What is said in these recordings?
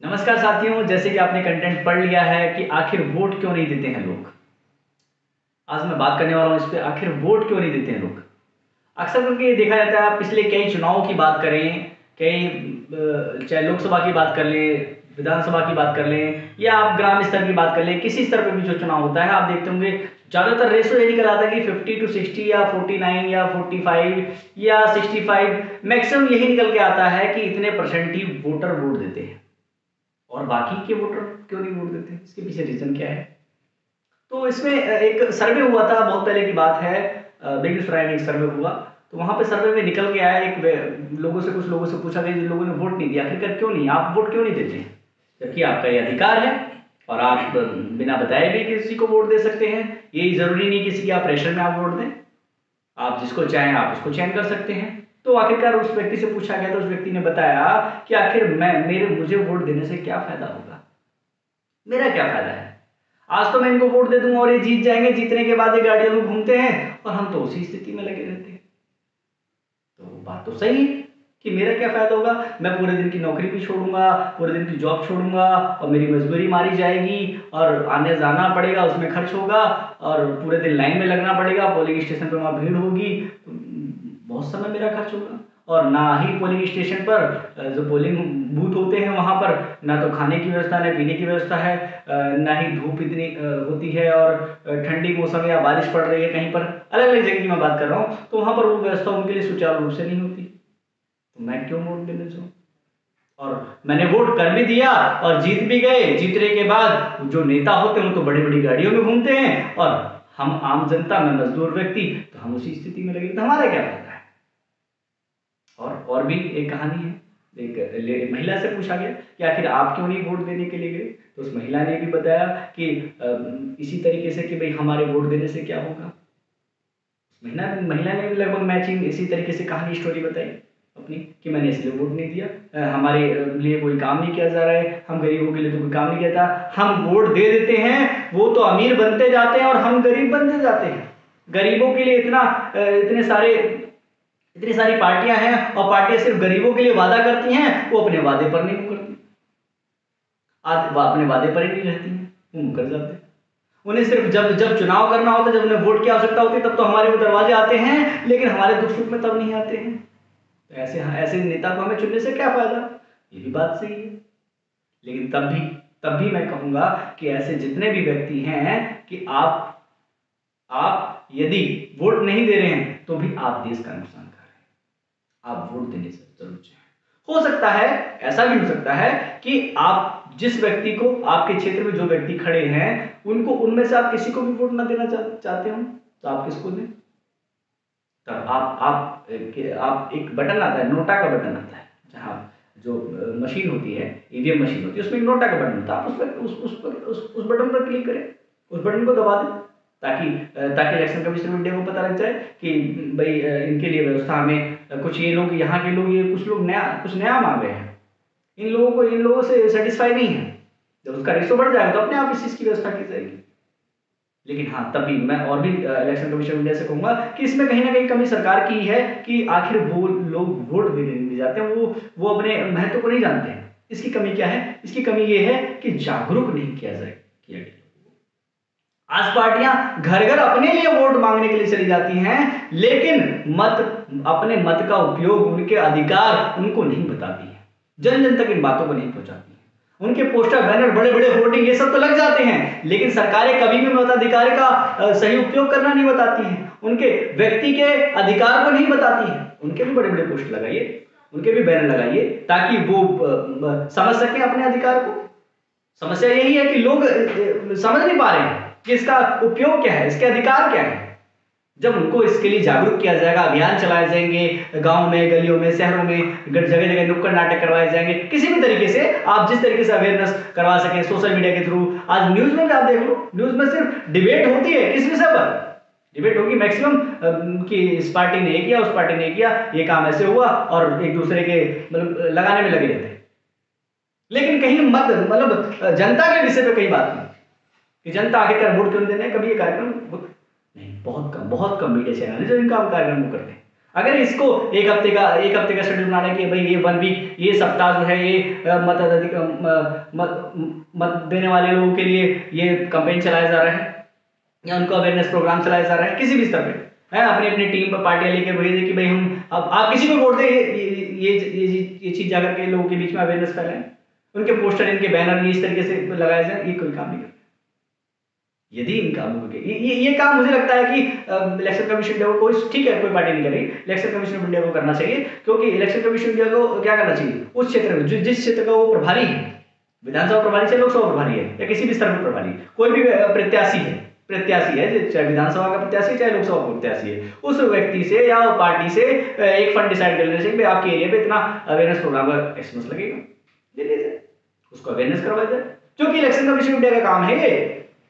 नमस्कार साथियों, जैसे कि आपने कंटेंट पढ़ लिया है कि आखिर वोट क्यों नहीं देते हैं लोग। आज मैं बात करने वाला हूं इस पे, आखिर वोट क्यों नहीं देते हैं लोग। अक्सर करके ये देखा जाता है, आप पिछले कई चुनावों की बात करें, कई चाहे लोकसभा की बात कर लें, विधानसभा की बात कर लें, या आप ग्राम स्तर की बात कर लें, किसी स्तर पर भी जो चुनाव होता है आप देखते होंगे ज़्यादातर रेशो ये निकल आता है कि 50-60 या 49 या 45 या 65, मैक्सिमम यही निकल के आता है कि इतने परसेंट ही वोटर वोट देते हैं। और बाकी के वोटर क्यों नहीं वोट देते, इसके पीछे रीजन क्या है। तो इसमें एक सर्वे हुआ था, बहुत पहले की बात है, बेगूसराय में एक सर्वे हुआ। तो वहां पे सर्वे में निकल के आया, कुछ लोगों से पूछा गया जिन लोगों ने वोट नहीं दिया, आखिरकार क्यों नहीं, आप वोट क्यों नहीं देते हैं, जबकि आपका ये अधिकार है और आप बिना बताए भी किसी को वोट दे सकते हैं। ये जरूरी नहीं किसी के आप प्रेशर में आप वोट दें, आप जिसको चाहें आप उसको चयन कर सकते हैं। तो आखिरकार उस व्यक्ति से पूछा गया, तो उस व्यक्ति ने बताया कि आखिर मुझे वोट देने से क्या फायदा होगा, मेरा क्या फायदा है। आज तो मैं इनको वोट दे दूंगा और ये जीत जाएंगे, जीतने के बाद ये गाड़ियों में घूमते हैं और हम तो उसी स्थिति में लगे रहते हैं। तो बात तो सही है कि मेरा क्या फायदा होगा, मैं पूरे दिन की नौकरी भी छोड़ूंगा, पूरे दिन की जॉब छोड़ूंगा और मेरी मजदूरी मारी जाएगी और आने जाना पड़ेगा, उसमें खर्च होगा और पूरे दिन लाइन में लगना पड़ेगा, पोलिंग स्टेशन पर वहाँ भीड़ होगी, तो बहुत समय मेरा खर्च होगा। और ना ही पोलिंग स्टेशन पर जो पोलिंग बूथ होते हैं वहाँ पर ना तो खाने की व्यवस्था, ना पीने की व्यवस्था है, ना ही धूप इतनी होती है और ठंडी मौसम या बारिश पड़ रही है कहीं पर, अलग अलग जगह की मैं बात कर रहा हूँ, तो वहाँ पर वो व्यवस्था उनके लिए सुचारू रूप से नहीं होती। तो मैं क्यों वोट देने जाऊँ। और मैंने वोट कर भी दिया और जीत भी गए, जीतने के बाद जो नेता होते हैं वो तो बड़ी बड़ी गाड़ियों में घूमते हैं और हम आम जनता, मैं मजदूर व्यक्ति, तो हम उसी स्थिति में लगे, तो हमारा क्या फायदा है। और भी एक कहानी है, एक महिला से पूछा गया कि आखिर आप क्यों नहीं वोट देने के लिए गए, तो उस महिला ने भी बताया कि इसी तरीके से कि भाई हमारे वोट देने से क्या होगा। महिला ने भी लगभग मैचिंग इसी तरीके से कहानी स्टोरी बताई अपनी कि मैंने इसलिए वोट नहीं दिया, हमारे लिए कोई काम नहीं किया जा रहा है, हम गरीबों के लिए तो कोई काम नहीं किया था, हम वोट दे देते हैं, वो तो अमीर बनते जाते हैं और हम गरीब बनते जाते हैं। गरीबों के लिए इतनी सारी पार्टियां हैं और पार्टियां सिर्फ गरीबों के लिए वादा करती हैं, वो अपने वादे पर नहीं मुकरती, अपने वादे पर ही नहीं रहती हैं, वो मुकर जाते हैं। उन्हें सिर्फ जब जब चुनाव करना होता है, जब उन्हें वोट की आवश्यकता होती है, तब तो हमारे वो दरवाजे आते हैं, लेकिन हमारे दुख सुख में तब नहीं आते हैं। तो ऐसे नेता को हमें चुनने से क्या फायदा, ये भी बात सही है। लेकिन तब भी मैं कहूंगा कि ऐसे जितने भी व्यक्ति हैं कि आप यदि वोट नहीं दे रहे हैं तो भी आप देश का नुकसान कर रहे हैं। आप वोट देने से जरूर चाहें। हो सकता है, ऐसा भी हो सकता है कि आप जिस व्यक्ति को, आपके क्षेत्र में जो व्यक्ति खड़े हैं उनको, उनमें से आप किसी को भी वोट ना देना चाहते हो, तो आप किसको दें। तब आप एक बटन आता है, नोटा का बटन आता है, जहां जो मशीन होती है, ईवीएम मशीन होती है, उसमें एक नोटा का बटन होता है, आप उस बटन पर क्लिक करें, उस बटन को दबा दें, ताकि इलेक्शन कमीशन ऑफ इंडिया को पता लग जाए कि भाई इनके लिए व्यवस्था हमें, कुछ ये लोग, यहाँ के लोग, ये कुछ लोग कुछ नया मांग रहे हैं, इन लोगों से सेटिस्फाई नहीं है। जब उसका रेशो बढ़ जाएगा तो अपने आप इस चीज की व्यवस्था की जाएगी। लेकिन हाँ, तभी मैं और भी इलेक्शन कमीशन ऑफ इंडिया से कहूंगा कि इसमें कहीं ना कहीं कमी सरकार की है कि आखिर वो लोग वोट देने नहीं जाते हैं, वो अपने महत्व को नहीं जानते हैं। इसकी कमी क्या है, इसकी कमी ये है कि जागरूक नहीं किया गया। आज पार्टियां घर घर अपने लिए वोट मांगने के लिए चली जाती हैं, लेकिन अपने मत का उपयोग, उनके अधिकार उनको नहीं बताती है, जन जन तक इन बातों को नहीं पहुंचाती है। उनके पोस्टर, बैनर, बड़े बड़े होर्डिंग, ये सब तो लग जाते हैं, लेकिन सरकारें कभी भी मताधिकार का सही उपयोग करना नहीं बताती हैं, उनके व्यक्ति के अधिकार को नहीं बताती हैं। उनके भी बड़े बड़े पोस्टर लगाइए, उनके भी बैनर लगाइए, ताकि वो समझ सकें अपने अधिकार को। समस्या यही है कि लोग समझ नहीं पा रहे हैं कि इसका उपयोग क्या है, इसके अधिकार क्या है। जब उनको इसके लिए जागरूक किया जाएगा, अभियान चलाए जाएंगे, गांव में, गलियों में, शहरों में, जगह जगह नुक्कड़ नाटक करवाए जाएंगे, किसी भी तरीके से आप जिस तरीके से अवेयरनेस करवा सकें, सोशल मीडिया के थ्रू। आज न्यूज में भी आप देख लो, न्यूज में सिर्फ डिबेट होती है, किस विषय पर डिबेट होगी, मैक्सिमम कि इस पार्टी ने किया, उस पार्टी ने किया, ये काम ऐसे हुआ, और एक दूसरे के मतलब लगाने में लगे रहते हैं। लेकिन कहीं मतलब जनता के विषय पे कहीं बात नहीं कि जनता आखिरकार वोट क्यों देना है, कभी ये कार्यक्रम नहीं, बहुत कम मीडिया चैनल है जो इनका कार्यक्रम करते हैं। अगर इसको एक हफ्ते का शेड्यूल बनाना कि भाई ये 1 वीक, ये सप्ताह जो है ये मत देने वाले लोगों के लिए ये कैंपेन चलाया जा रहा है या उनको अवेयरनेस प्रोग्राम चलाया जा रहा है किसी भी स्तर पे है, अपनी अपनी टीम पर पार्टियां लेके भेजे कि भाई हम अब आप किसी को वोट दें, ये चीज जाकर के लोगों के बीच में अवेयरनेस फैलाएं, उनके पोस्टर इनके बैनर ये इस तरीके से लगाए जाए, ये कोई काम नहीं करता। यदि इन कामों के ये काम मुझे लगता है कि इलेक्शन कमीशन इंडिया को कोई ठीक है कोई पार्टी नहीं कर रही, इलेक्शन कमीशन ऑफ इंडिया को करना चाहिए, क्योंकि इलेक्शन कमीशन इंडिया को क्या करना चाहिए उस क्षेत्र में जिस क्षेत्र का वो प्रभारी है, विधानसभा प्रभारी चाहे लोकसभा प्रभारी है या किसी भी स्तर पर प्रभारी, कोई भी प्रत्याशी है चाहे विधानसभा का प्रत्याशी चाहे लोकसभा का प्रत्याशी है, उस व्यक्ति से या पार्टी से एक फंड डिसाइड कर लेना चाहिए कि आपके एरिया पे इतना अवेयरनेस प्रोग्राम का एक्सपेंस लगेगा, ले लीजिए उसको अवेयरनेस करवाया जाए, क्योंकि इलेक्शन कमीशन इंडिया का काम है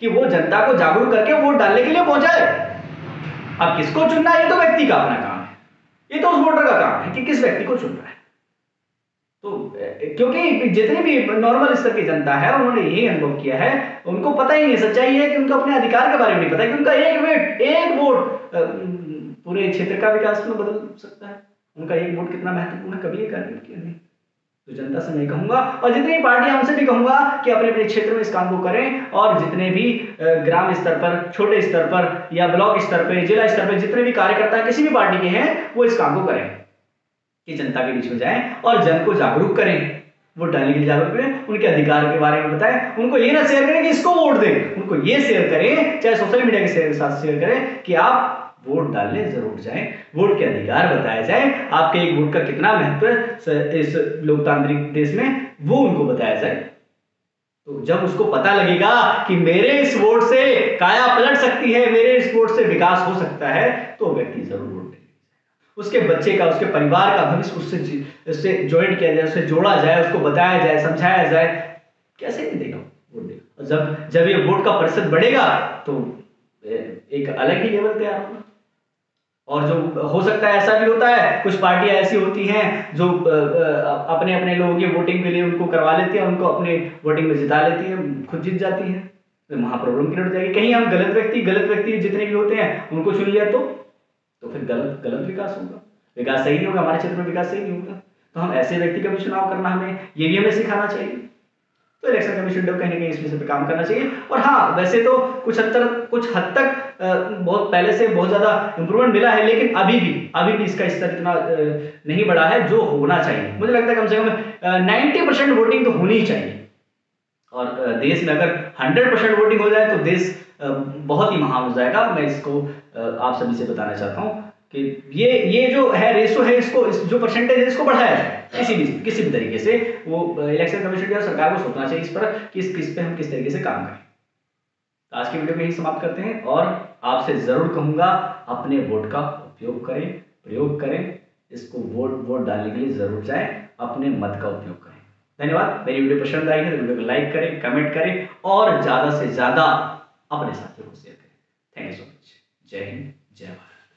कि वो जनता को जागरूक करके वोट डालने के लिए पहुंचाए। अब किसको चुनना है ये तो व्यक्ति का अपना काम है, ये तो उस वोटर का काम है कि किस व्यक्ति को चुन रहा है। तो क्योंकि जितनी भी नॉर्मल स्तर की जनता है उन्होंने यही अनुभव किया है, उनको पता ही नहीं, सच्चाई है कि उनको अपने अधिकार के बारे में नहीं पता है कि उनका एक वोट पूरे क्षेत्र का विकास में बदल सकता है, उनका एक वोट कितना महत्वपूर्ण है कभी ये कार्य किया नहीं। तो जनता से मैं कहूंगा और जितनी पार्टियां उनसे भी कहूंगा कि अपने अपने क्षेत्र में इस काम को करें, और जितने भी ग्राम स्तर पर, छोटे स्तर पर या ब्लॉक स्तर पर, जिला स्तर पर जितने भी कार्यकर्ता किसी भी पार्टी के हैं वो इस काम को करें कि जनता के बीच में जाएं और जन को जागरूक करें, वोट डालने के लिए जागरूक करें, उनके अधिकार के बारे में बताएं, उनको ये ना शेयर करें कि इसको वोट दें, उनको ये शेयर करें चाहे सोशल मीडिया के साथ शेयर करें कि आप वोट डालने जरूर जाएं, वोट के अधिकार बताया जाए, आपके एक वोट का कितना महत्व है इस लोकतांत्रिक देश में वो उनको बताया जाए। तो जब उसको पता लगेगा कि मेरे इस वोट से काया पलट सकती है, मेरे इस वोट से विकास हो सकता है, तो व्यक्ति जरूर वोट देगा, उसके बच्चे का, उसके परिवार का भविष्य उससे ज्वाइंट किया जाए, उससे जोड़ा जाए, उसको बताया जाए, समझाया जाए, कैसे नहीं देगा वोट देगा। जब ये वोट का प्रतिशत बढ़ेगा तो एक अलग ही लेवल तैयार होगा। और जो हो सकता है ऐसा भी होता है, कुछ पार्टियां ऐसी होती हैं जो अपने अपने लोगों की वोटिंग के लिए उनको करवा लेती है, उनको अपने वोटिंग में जिता लेती है, खुद जीत जाती है, तो वहां प्रॉब्लम क्रिएट हो जाएगी। कहीं हम गलत व्यक्ति जितने भी होते हैं उनको चुन लिया तो फिर गलत विकास होगा, विकास सही नहीं होगा, हमारे क्षेत्र में विकास सही नहीं होगा। तो हम ऐसे व्यक्ति का भी चुनाव करना, हमें ये भी हमें सिखाना चाहिए। तो इलेक्शन कमीशन को कहीं ना कहीं इस विषय पे काम करना चाहिए। और हाँ, वैसे तो कुछ हद तक बहुत पहले से बहुत ज्यादा इंप्रूवमेंट मिला है, लेकिन अभी भी इसका स्तर इतना नहीं बढ़ा है जो होना चाहिए। मुझे लगता है कम से कम 90% वोटिंग तो होनी ही चाहिए, और देश में अगर 100% वोटिंग हो जाए तो देश बहुत ही महान हो जाएगा। मैं इसको आप सभी से बताना चाहता हूँ कि ये जो है रेशो है, इसको जो परसेंटेज है इसको बढ़ाया जाए किसी भी तरीके से। वो इलेक्शन कमीशन या सरकार को सोचना चाहिए इस पर कि किस पे हम किस तरीके से काम करें। तो आज की वीडियो को यही समाप्त करते हैं, और आपसे जरूर कहूंगा अपने वोट का उपयोग करें, प्रयोग करें, इसको वोट डालने के लिए जरूर जाएं, अपने मत का उपयोग करें। धन्यवाद। मेरी वीडियो पसंद आई है तो वीडियो को लाइक करें, कमेंट करें और ज्यादा से ज्यादा अपने साथियों को शेयर करें। Thank you so much. जय हिंद, जय भारत।